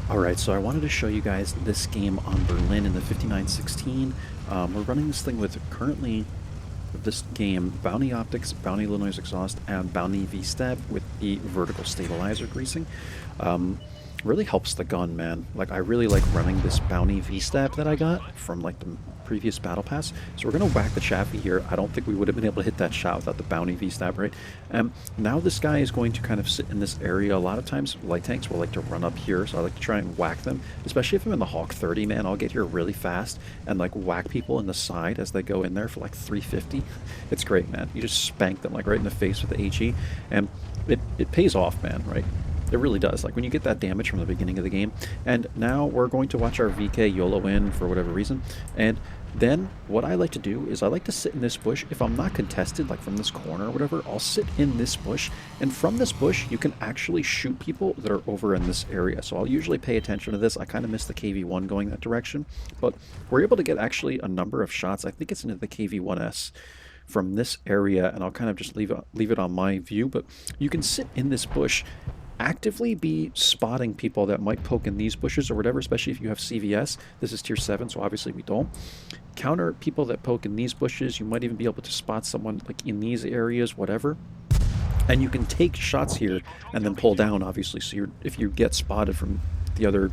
Alright, so I wanted to show you guys this game on Berlin in the 5916. We're running this thing with currently this game Bounty Optics, Bounty Illinois Exhaust, and Bounty V-Stab with the vertical stabilizer greasing. Really helps the gun, man. Like, I really like running this Bounty V-Stab that I got from, like, the previous Battle Pass. So we're going to whack the Chaffee here. I don't think we would have been able to hit that shot without the Bounty V-Stab, right? Now this guy is going to kind of sit in this area. A lot of times, light tanks will like to run up here, so I like to try and whack them. Especially if I'm in the Hawk 30, man. I'll get here really fast and, like, whack people in the side as they go in there for, like, 350. It's great, man. You just spank them, like, right in the face with the HE. And it pays off, man, right? It really does. Like, when you get that damage from the beginning of the game. And now we're going to watch our VK YOLO in for whatever reason. And then what I like to do is I like to sit in this bush. If I'm not contested, like from this corner or whatever, I'll sit in this bush. And from this bush, you can actually shoot people that are over in this area. So I'll usually pay attention to this. I kind of missed the KV-1 going that direction. But we're able to get actually a number of shots. I think it's into the KV-1S from this area. And I'll kind of just leave it on my view. But you can sit in this bush, actively be spotting people that might poke in these bushes or whatever, especially if you have CVS. This is tier 7, so obviously we don't. Counter people that poke in these bushes. You might even be able to spot someone like in these areas, whatever. And you can take shots here and then pull down, obviously. So if you get spotted from the other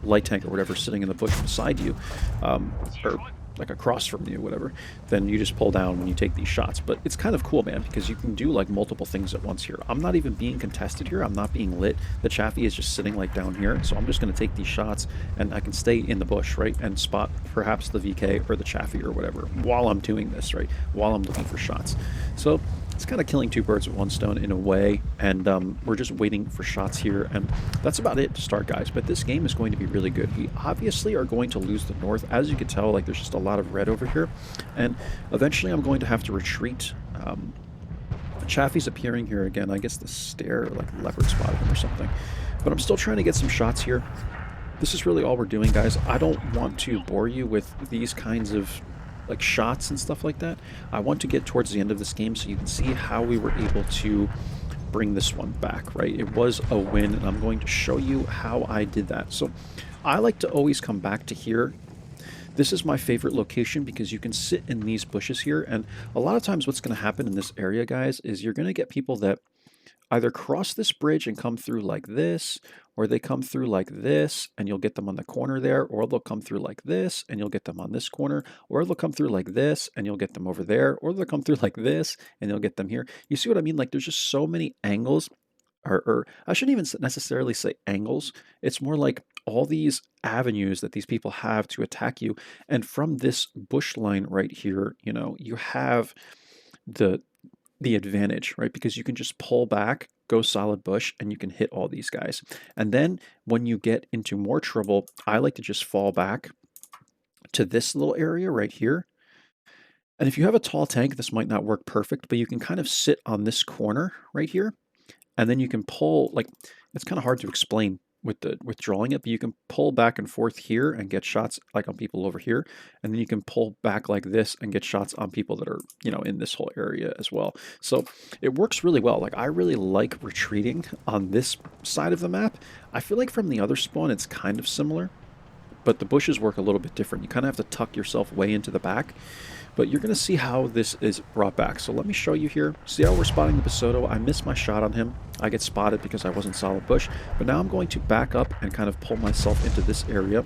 light tank or whatever sitting in the bush beside you, or like across from you, whatever, then you just pull down when you take these shots. But it's kind of cool, man, because you can do like multiple things at once here. I'm not even being contested here. I'm not being lit. The Chaffee is just sitting like down here. So I'm just going to take these shots and I can stay in the bush, right, and spot perhaps the VK or the Chaffee or whatever while I'm doing this, right, while I'm looking for shots. So it's kind of killing two birds with one stone in a way, and we're just waiting for shots here, and that's about it to start, guys. But this game is going to be really good. We obviously are going to lose the north. As you can tell, like, there's just a lot of red over here, and eventually I'm going to have to retreat. Chaffee's appearing here again. I guess the stair, like, leopard spotted him or something, but I'm still trying to get some shots here. This is really all we're doing, guys. I don't want to bore you with these kinds of like shots and stuff like that. I want to get towards the end of this game so you can see how we were able to bring this one back, right? It was a win, and I'm going to show you how I did that. So I like to always come back to here. This is my favorite location because you can sit in these bushes here, and a lot of times what's going to happen in this area, guys, is you're going to get people that either cross this bridge and come through like this, or they come through like this and you'll get them on the corner there, or they'll come through like this and you'll get them on this corner, or they'll come through like this and you'll get them over there, or they'll come through like this and you'll get them here. You see what I mean? Like, there's just so many angles, or I shouldn't even necessarily say angles. It's more like all these avenues that these people have to attack you. And from this bush line right here, you know, you have the advantage, right? Because you can just pull back, go solid bush, and you can hit all these guys. And then when you get into more trouble, I like to just fall back to this little area right here. And if you have a tall tank, this might not work perfect, but you can kind of sit on this corner right here. And then you can pull, like, it's kind of hard to explain with drawing it, but you can pull back and forth here and get shots like on people over here, and then you can pull back like this and get shots on people that are, you know, in this whole area as well. So it works really well. Like, I really like retreating on this side of the map. I feel like from the other spawn it's kind of similar, but the bushes work a little bit different. You kind of have to tuck yourself way into the back, but you're going to see how this is brought back. So let me show you here. See how we're spotting the Basoto? I missed my shot on him. I get spotted because I wasn't solid bush, but now I'm going to back up and kind of pull myself into this area.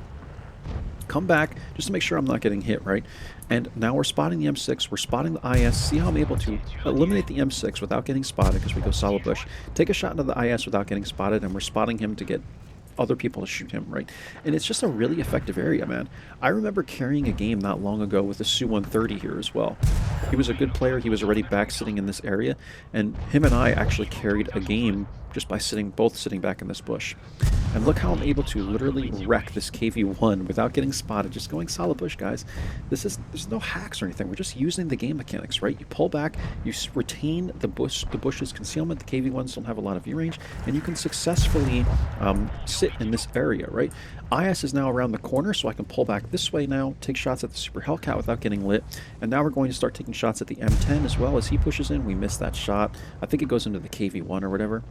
Come back just to make sure I'm not getting hit, right? And now we're spotting the M6, we're spotting the IS. See how I'm able to eliminate the M6 without getting spotted because we go solid bush. Take a shot into the IS without getting spotted, and we're spotting him to get other people to shoot him, right? And it's just a really effective area, man. I remember carrying a game not long ago with the WZ-130 here as well. He was a good player. He was already back sitting in this area, and him and I actually carried a game just by both sitting back in this bush. And look how I'm able to literally wreck this KV-1 without getting spotted, just going solid bush, guys. There's no hacks or anything. We're just using the game mechanics, right? You pull back, you retain the bush's concealment. The KV-1s don't have a lot of view range, and you can successfully sit sit in this area, right? IS is now around the corner, so I can pull back this way now, take shots at the Super Hellcat without getting lit, and now we're going to start taking shots at the M10 as well. As he pushes in, we miss that shot. I think it goes into the KV-1 or whatever.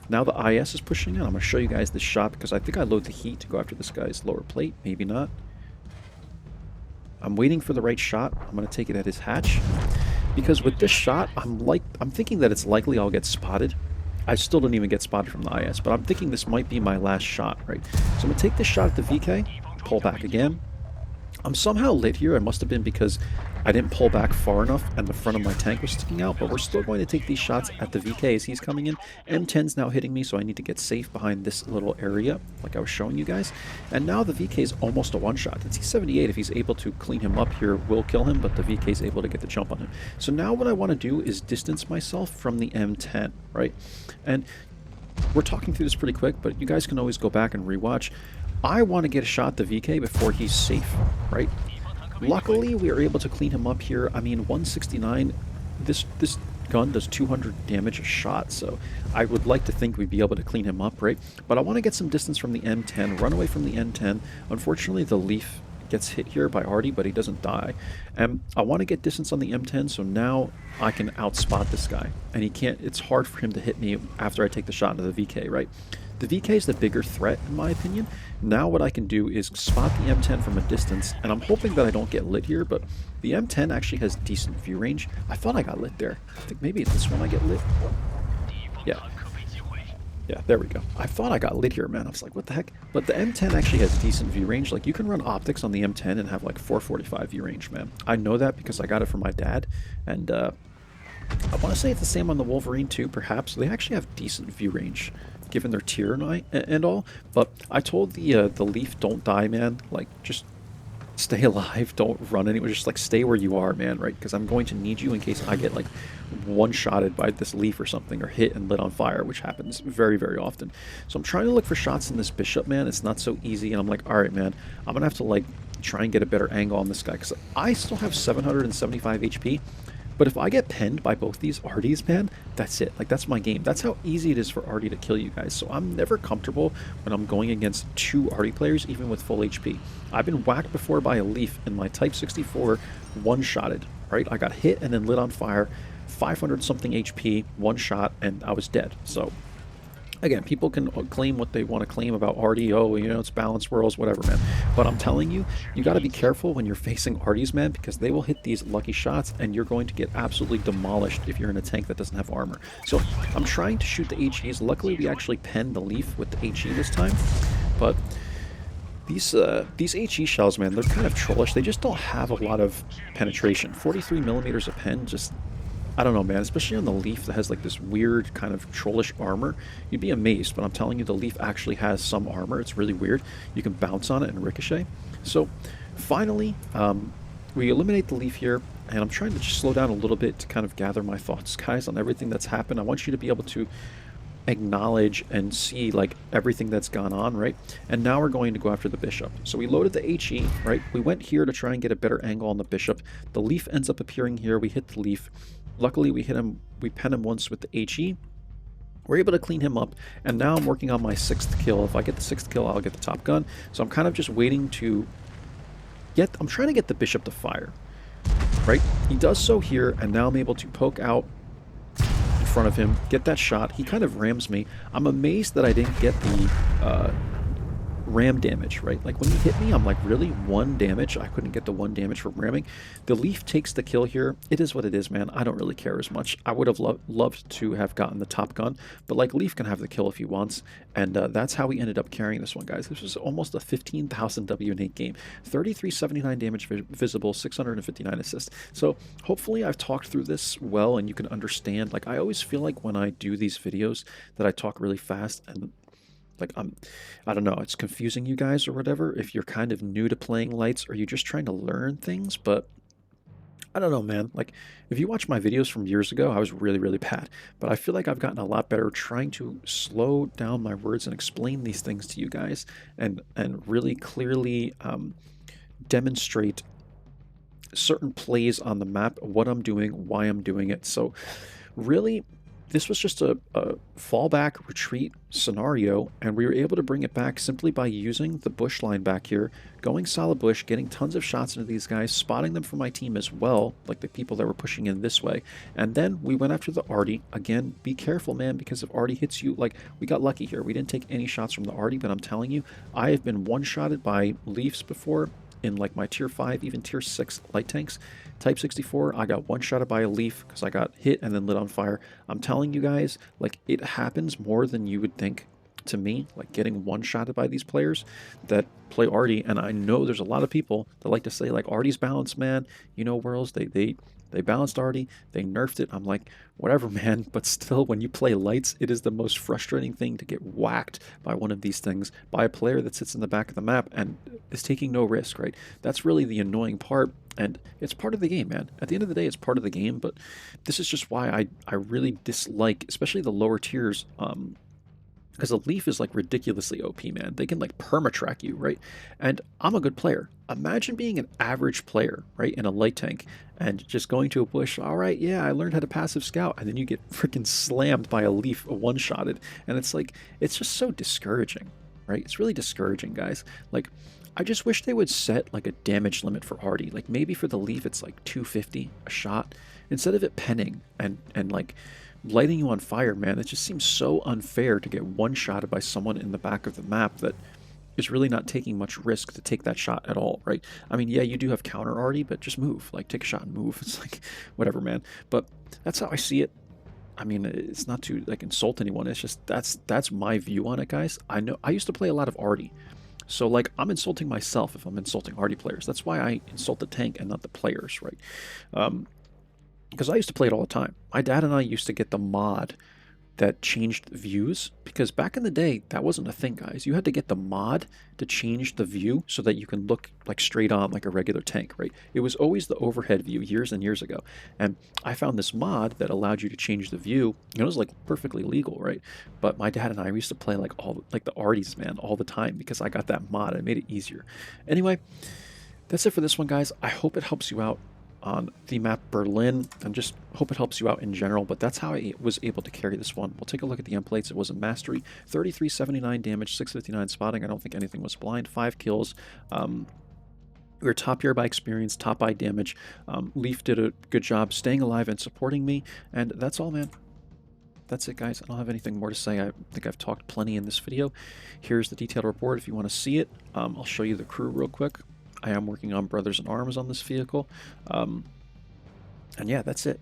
Now the IS is pushing in. I'm going to show you guys this shot because I think I load the heat to go after this guy's lower plate. Maybe not. I'm waiting for the right shot. I'm going to take it at his hatch. Because with this shot, I'm thinking that it's likely I'll get spotted. I still don't even get spotted from the IS, but I'm thinking this might be my last shot, right? So I'm going to take this shot at the VK, pull back again. I'm somehow lit here. It must have been because I didn't pull back far enough and the front of my tank was sticking out, but we're still going to take these shots at the VK as he's coming in. M10's now hitting me, so I need to get safe behind this little area, like I was showing you guys. And now the VK is almost a one-shot. The T-78, if he's able to clean him up here, will kill him, but the VK is able to get the jump on him. So now what I want to do is distance myself from the M10, right? And we're talking through this pretty quick, but you guys can always go back and rewatch. I want to get a shot at the VK before he's safe, right? Luckily, we are able to clean him up here. I mean, 169, this gun does 200 damage a shot, so I would like to think we'd be able to clean him up, right? But I want to get some distance from the M10, run away from the N10. Unfortunately, the Leaf gets hit here by Artie, but he doesn't die. And I want to get distance on the M10, so now I can outspot this guy. And he can't, it's hard for him to hit me after I take the shot into the VK, right? The VK is the bigger threat, in my opinion. Now what I can do is spot the M10 from a distance, and I'm hoping that I don't get lit here, but the M10 actually has decent view range. I thought I got lit there. I think maybe it's this one I get lit. Yeah. Yeah, there we go. I thought I got lit here, man. I was like, what the heck? But the M10 actually has decent view range. Like, you can run optics on the M10 and have like 445 view range, man. I know that because I got it from my dad, and I want to say it's the same on the Wolverine too, perhaps. They actually have decent view range, given their tier and all. But I told the Leaf, don't die, man. Like, just stay alive. Don't run anywhere. Just like stay where you are, man. Right? Because I'm going to need you in case I get like one-shotted by this Leaf or something, or hit and lit on fire, which happens very, very often. So I'm trying to look for shots in this Bishop, man. It's not so easy, and I'm like, all right, man. I'm gonna have to like try and get a better angle on this guy because I still have 775 HP. But if I get penned by both these Arties, man, that's it. Like, that's my game. That's how easy it is for Artie to kill you guys. So I'm never comfortable when I'm going against two Artie players, even with full HP. I've been whacked before by a Leaf in my Type 64, one-shotted, right? I got hit and then lit on fire, 500-something HP, one shot, and I was dead. So again, people can claim what they want to claim about Artie. Oh, you know, it's balanced Whirls, whatever, man. But I'm telling you, you got to be careful when you're facing Arties, man, because they will hit these lucky shots, and you're going to get absolutely demolished if you're in a tank that doesn't have armor. So I'm trying to shoot the HEs. Luckily, we actually penned the Leaf with the HE this time. But these HE shells, man, they're kind of trollish. They just don't have a lot of penetration. 43 millimeters a pen, just... I don't know, man, especially on the Leaf that has like this weird kind of trollish armor. You'd be amazed, but I'm telling you, the Leaf actually has some armor. It's really weird. You can bounce on it and ricochet. So finally, we eliminate the Leaf here, and I'm trying to just slow down a little bit to kind of gather my thoughts, guys, on everything that's happened. I want you to be able to acknowledge and see like everything that's gone on, right? And now we're going to go after the Bishop. So we loaded the HE, right? We went here to try and get a better angle on the Bishop. The Leaf ends up appearing here. We hit the Leaf. Luckily, we hit him. We pen him once with the HE. We're able to clean him up, and now I'm working on my 6th kill. If I get the 6th kill, I'll get the top gun. So I'm kind of just waiting to get... I'm trying to get the Bishop to fire, right? He does so here, and now I'm able to poke out in front of him, get that shot. He kind of rams me. I'm amazed that I didn't get the ram damage, right? Like, when he hit me, I'm like, really? 1 damage? I couldn't get the 1 damage from ramming. The Leaf takes the kill here. It is what it is, man. I don't really care as much. I would have loved to have gotten the top gun, but like, Leaf can have the kill if he wants, and that's how we ended up carrying this one, guys. This was almost a 15,000 W8 game. 3379 damage visible, 659 assists. So hopefully I've talked through this well, and you can understand. Like, I always feel like when I do these videos that I talk really fast, and like, I don't know, it's confusing you guys or whatever, if you're kind of new to playing lights or you're just trying to learn things. But I don't know, man. Like, if you watch my videos from years ago, I was really, really bad. But I feel like I've gotten a lot better trying to slow down my words and explain these things to you guys, and really clearly demonstrate certain plays on the map, what I'm doing, why I'm doing it. So really, this was just a fallback retreat scenario, and we were able to bring it back simply by using the bush line back here, going solid bush, getting tons of shots into these guys, spotting them for my team as well, like the people that were pushing in this way. And then we went after the Artie. Again, be careful, man, because if Artie hits you, like, we got lucky here. We didn't take any shots from the Artie, but I'm telling you, I have been one-shotted by Leafs before in like my tier 5, even tier 6 light tanks. Type 64, I got one-shotted by a Leaf because I got hit and then lit on fire. I'm telling you guys, like, it happens more than you would think to me, like getting one-shotted by these players that play Artie. And I know there's a lot of people that like to say, like, Artie's balanced, man. You know, Whirls, they balanced Artie, they nerfed it. I'm like, whatever, man. But still, when you play lights, it is the most frustrating thing to get whacked by one of these things, by a player that sits in the back of the map and is taking no risk, right? That's really the annoying part, and it's part of the game, man. At the end of the day, it's part of the game, but this is just why I really dislike, especially the lower tiers, because the Leaf is like ridiculously OP, man. They can like perma-track you, right? And I'm a good player. Imagine being an average player, right, in a light tank and just going to a bush. All right, yeah, I learned how to passive scout, and then you get freaking slammed by a Leaf, one-shotted, and it's like, it's just so discouraging, right? It's really discouraging, guys. Like, I just wish they would set like a damage limit for Artie. Like maybe for the Leaf it's like 250 a shot instead of it penning and like lighting you on fire, man. It just seems so unfair to get one-shotted by someone in the back of the map that is really not taking much risk to take that shot at all, right? I mean, yeah, you do have counter Artie, but just move. Like, take a shot and move. It's like, whatever, man. But that's how I see it. I mean, it's not to like insult anyone. It's just that's my view on it, guys. I know I used to play a lot of Artie. So, like, I'm insulting myself if I'm insulting Artie players. That's why I insult the tank and not the players, right? Because I used to play it all the time. My dad and I used to get the mod that changed views, because back in the day, that wasn't a thing, guys. You had to get the mod to change the view so that you can look like straight on like a regular tank, right? It was always the overhead view years and years ago. And I found this mod that allowed you to change the view. It was like perfectly legal, right? But my dad and I used to play like the Arties, man, all the time because I got that mod. It made it easier. Anyway, that's it for this one, guys. I hope it helps you out on the map Berlin, and just hope it helps you out in general. But that's how I was able to carry this one. We'll take a look at the end plates. It was a mastery, 3379 damage, 659 spotting. I don't think anything was blind. 5 kills. We were top tier by experience, top by damage. Leaf did a good job staying alive and supporting me, and that's all, man. That's it, guys. I don't have anything more to say. I think I've talked plenty in this video. Here's the detailed report if you want to see it. I'll show you the crew real quick. I am working on Brothers in Arms on this vehicle. And yeah, that's it.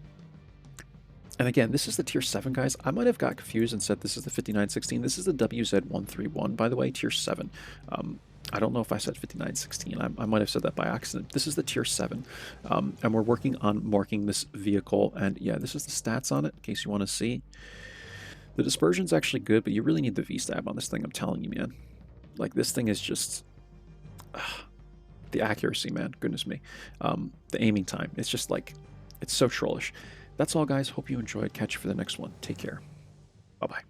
And again, this is the tier 7, guys. I might have got confused and said this is the 5916. This is the WZ-131, by the way, tier 7. I don't know if I said 5916. I might have said that by accident. This is the tier 7. And we're working on marking this vehicle. And yeah, this is the stats on it, in case you want to see. The dispersion's actually good, but you really need the V-stab on this thing, I'm telling you, man. Like, this thing is just... the accuracy, man, goodness me. The aiming time, it's just like, it's so trollish. That's all, guys. Hope you enjoyed. Catch you for the next one. Take care. Bye-bye.